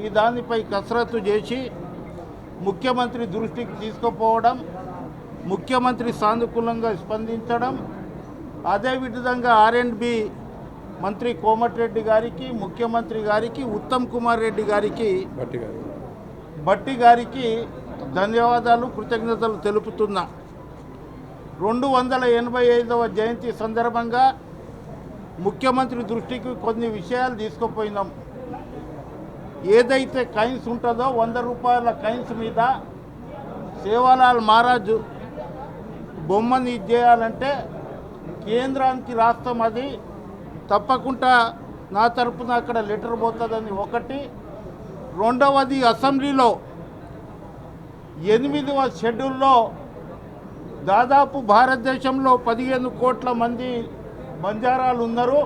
ఈ దానిపై కసరత్తు చేసి ముఖ్యమంత్రి దృష్టికి తీసుకుపోవడం, ముఖ్యమంత్రి సానుకూలంగా స్పందించడం, అదేవిధంగా R&B మంత్రి కోమటిరెడ్డి గారికి, ముఖ్యమంత్రి గారికి, ఉత్తమ్ కుమార్ రెడ్డి గారికి, భట్టి గారికి ధన్యవాదాలు, కృతజ్ఞతలు తెలుపుతున్నా. 285వ జయంతి సందర్భంగా ముఖ్యమంత్రి దృష్టికి కొన్ని విషయాలు తీసుకుపోయినాం. ఏదైతే కైన్స్ ఉంటుందో 100 రూపాయల కైన్స్ మీద సేవాలాల్ మహారాజ్ బొమ్మని చేయాలంటే కేంద్రానికి రాష్ట్రం అది తప్పకుండా నా తరపున అక్కడ లెటర్ పోతుందని ఒకటి. రెండవది, అసెంబ్లీలో 8వ షెడ్యూల్లో దాదాపు భారతదేశంలో 15 కోట్ల మంది బంజారాలు ఉన్నారు.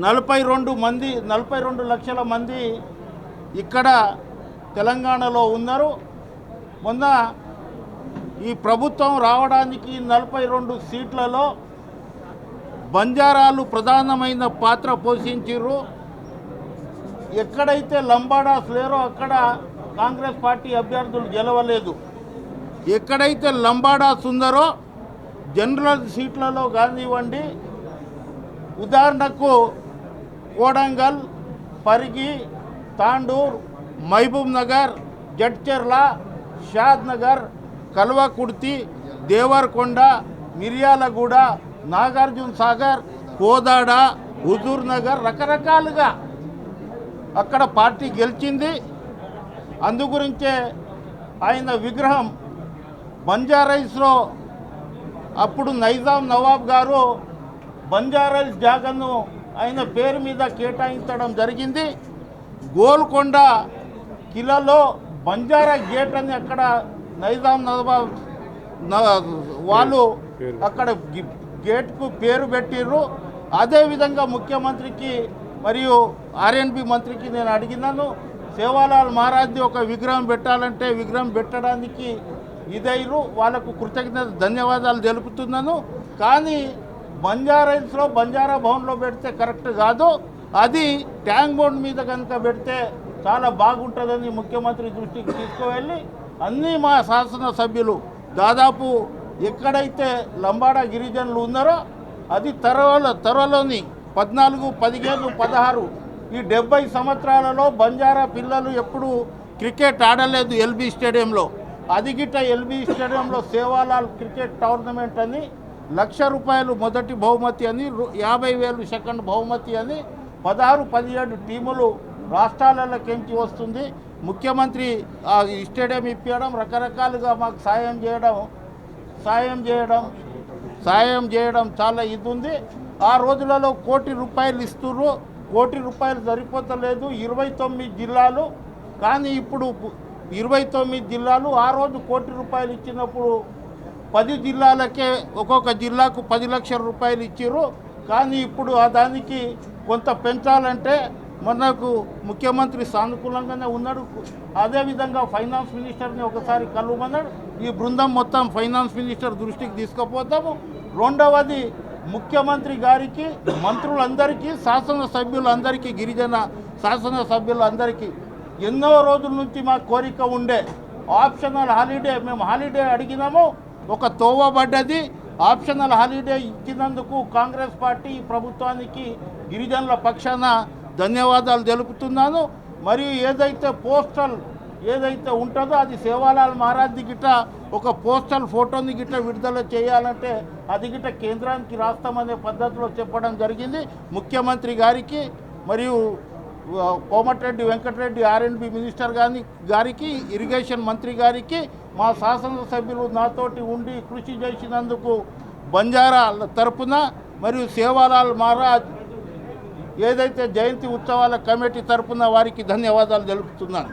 42 లక్షల మంది ఇక్కడ తెలంగాణలో ఉన్నారు. మొన్న ఈ ప్రభుత్వం రావడానికి 42 సీట్లలో బంజారాలు ప్రధానమైన పాత్ర పోషించారు. ఎక్కడైతే లంబాడాస్ లేరో అక్కడ కాంగ్రెస్ పార్టీ అభ్యర్థులు గెలవలేదు. ఎక్కడైతే లంబాడాస్ ఉన్నారో జనరల్ సీట్లలో కానివ్వండి, ఉదాహరణకు కోడంగల్, పరిగి, తాండూర్, మహబూబ్ నగర్, జడ్చర్ల, షాద్ నగర్, కల్వకుర్తి, దేవరకొండ, మిర్యాలగూడ, నాగార్జున సాగర్, కోదాడ, హుజూర్ నగర్ రకరకాలుగా అక్కడ పార్టీ గెలిచింది. అందుగురించే ఆయన విగ్రహం బంజారాయిల్స్లో అప్పుడు నైజాం నవాబ్ గారు బంజారాయిల్స్ జాగాను ఆయన పేరు మీద కేటాయించడం జరిగింది. గోల్కొండ కిలాలో బంజారా గేట్ అని అక్కడ నైజాం నవాబ్ వాళ్ళు అక్కడ గేట్కు పేరు పెట్టిర్రు. అదేవిధంగా ముఖ్యమంత్రికి మరియు R&B మంత్రికి నేను అడిగినాను, సేవాలాల్ మహారాజ్ది ఒక విగ్రహం పెట్టాలంటే విగ్రహం పెట్టడానికి ఇదైరు, వాళ్ళకు కృతజ్ఞత ధన్యవాదాలు తెలుపుతున్నాను. కానీ బంజారాయిల్స్లో బంజారా భవన్లో పెడితే కరెక్ట్ కాదు, అది ట్యాంక్ బోర్డ్ మీద కనుక పెడితే చాలా బాగుంటుందని ముఖ్యమంత్రి దృష్టికి తీసుకువెళ్ళి అన్నీ మా శాసనసభ్యులు దాదాపు ఎక్కడైతే లంబాడా గిరిజనులు ఉన్నారో అది త్వరలోని 14, 15, 16 ఈ 70 సంవత్సరాలలో బంజారా పిల్లలు ఎప్పుడు క్రికెట్ ఆడలేదు LB స్టేడియంలో. అది గిట్ట LB స్టేడియంలో సేవాలాల్ క్రికెట్ టోర్నమెంట్ అని ₹1,00,000 మొదటి బహుమతి అని, 50,000 సెకండ్ బహుమతి అని 16, 17 టీములు రాష్ట్రాలలోకించి వస్తుంది. ముఖ్యమంత్రి ఆ స్టేడియం ఇప్పించడం, రకరకాలుగా మాకు సాయం చేయడం చాలా ఇది ఉంది. ఆ రోజులలో ₹1 కోటి ఇస్తున్నారు. ₹1 కోటి సరిపోతలేదు. 29 జిల్లాలు, కానీ ఇప్పుడు 29 జిల్లాలు ఆ రోజు ₹1 కోటి ఇచ్చినప్పుడు 10 జిల్లాలకే ఒక్కొక్క జిల్లాకు ₹10 లక్షలు ఇచ్చారు. కానీ ఇప్పుడు ఆ దానికి కొంత పెంచాలంటే మనకు ముఖ్యమంత్రి సానుకూలంగానే ఉన్నాడు. అదేవిధంగా ఫైనాన్స్ మినిస్టర్ని ఒకసారి కలవమన్నాడు. ఈ బృందం మొత్తం ఫైనాన్స్ మినిస్టర్ దృష్టికి తీసుకుపోతాము. రెండవది, ముఖ్యమంత్రి గారికి, మంత్రులందరికీ, శాసనసభ్యులందరికీ, గిరిజన శాసనసభ్యులందరికీ ఎన్నో రోజుల నుంచి మా కోరిక ఉండే ఆప్షనల్ హాలిడే, మేము హాలిడే అడిగినాము, ఒక తోవబడ్డది. ఆప్షనల్ హాలిడే ఇచ్చినందుకు కాంగ్రెస్ పార్టీ ప్రభుత్వానికి గిరిజనుల పక్షాన ధన్యవాదాలు తెలుపుతున్నాను. మరియు ఏదైతే ఉంటుందో అది సేవాలాల్ మహారాజ్ది గిట్ట ఒక పోస్టల్ ఫోటోని గిట్ట విడుదల చేయాలంటే అది గిట్ట కేంద్రానికి రాస్తామనే పద్ధతిలో చెప్పడం జరిగింది. ముఖ్యమంత్రి గారికి మరియు కోమటిరెడ్డి వెంకటరెడ్డి R&B మినిస్టర్ గారికి, ఇరిగేషన్ మంత్రి గారికి, మా శాసనసభ్యులు నాతోటి ఉండి కృషి చేసినందుకు బంజారా తరపున మరియు సేవాలాల్ మహారాజ్ ఏదైతే జయంతి ఉత్సవాల కమిటీ తరపున వారికి ధన్యవాదాలు తెలుపుతున్నాను.